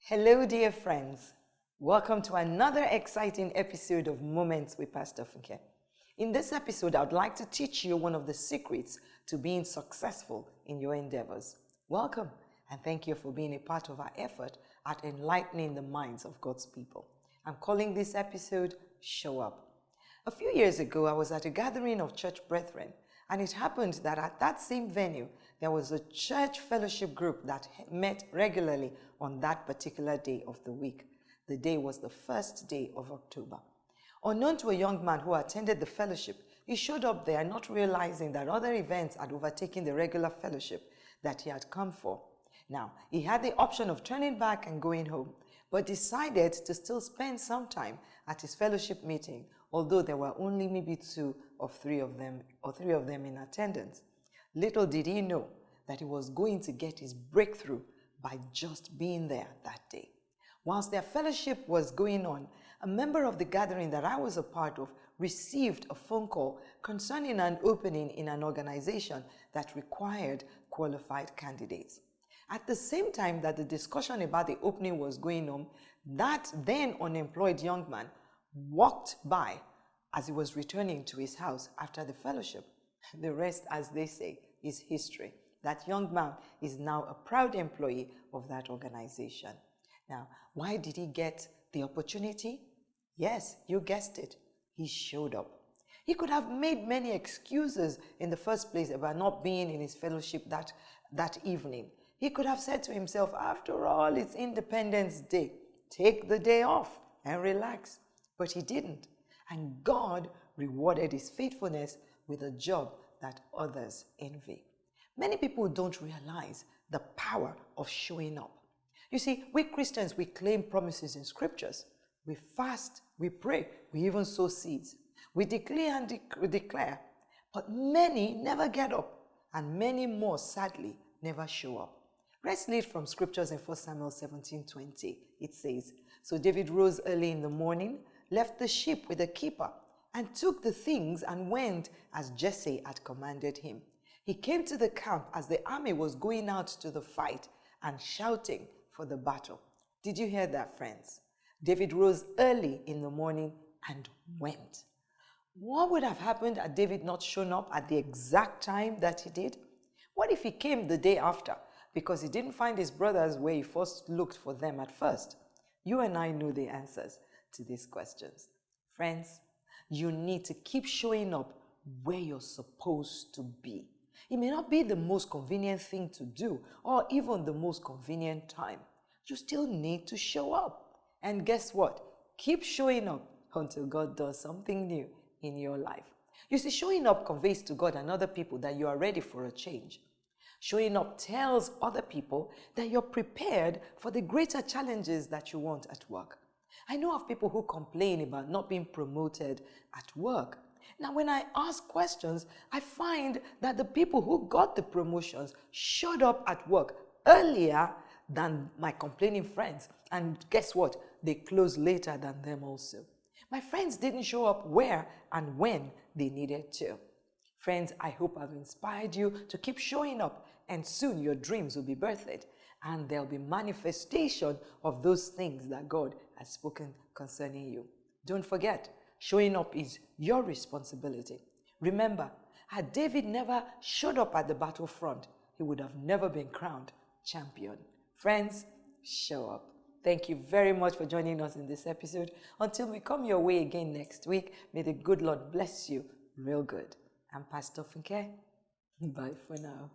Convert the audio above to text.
Hello, dear friends. Welcome to another exciting episode of Moments with Pastor Funke. In this episode, I would like to teach you one of the secrets to being successful in your endeavors. Welcome, and thank you for being a part of our effort at enlightening the minds of God's people. I'm calling this episode Show Up. A few years ago, I was at a gathering of church brethren, and it happened that at that same venue, there was a church fellowship group that met regularly on that particular day of the week. The day was the first day of October. Unknown to a young man who attended the fellowship, he showed up there not realizing that other events had overtaken the regular fellowship that he had come for. Now, he had the option of turning back and going home, but decided to still spend some time at his fellowship meeting, although there were only maybe two or three of them in attendance. Little did he know that he was going to get his breakthrough by just being there that day. Whilst their fellowship was going on, a member of the gathering that I was a part of received a phone call concerning an opening in an organization that required qualified candidates. At the same time that the discussion about the opening was going on, that then unemployed young man walked by as he was returning to his house after the fellowship. The rest, as they say, is history. That young man is now a proud employee of that organization. Now, why did he get the opportunity? Yes, you guessed it. He showed up. He could have made many excuses in the first place about not being in his fellowship that evening. He could have said to himself, after all, it's Independence Day. Take the day off and relax. But he didn't. And God rewarded his faithfulness with a job that others envy. Many people don't realize the power of showing up. You see, we Christians, we claim promises in scriptures. We fast, we pray, we even sow seeds. We declare and declare, but many never get up, and many more, sadly, never show up. Let's read from scriptures in 1 Samuel 17:20. It says, "So David rose early in the morning, left the sheep with the keeper, and took the things and went as Jesse had commanded him. He came to the camp as the army was going out to the fight and shouting for the battle." Did you hear that, friends? David rose early in the morning and went. What would have happened had David not shown up at the exact time that he did? What if he came the day after because he didn't find his brothers where he first looked for them at first? You and I know the answers to these questions. Friends, you need to keep showing up where you're supposed to be. It may not be the most convenient thing to do or even the most convenient time. You still need to show up. And guess what? Keep showing up until God does something new in your life. You see, showing up conveys to God and other people that you are ready for a change. Showing up tells other people that you're prepared for the greater challenges that you want at work. I know of people who complain about not being promoted at work. Now, when I ask questions, I find that the people who got the promotions showed up at work earlier than my complaining friends. And guess what? They closed later than them also. My friends didn't show up where and when they needed to. Friends, I hope I've inspired you to keep showing up, and soon your dreams will be birthed, and there'll be manifestation of those things that God has spoken concerning you. Don't forget, showing up is your responsibility. Remember, had David never showed up at the battlefront, he would have never been crowned champion. Friends, show up. Thank you very much for joining us in this episode. Until we come your way again next week, may the good Lord bless you real good. I'm Pastor Funke. Bye for now.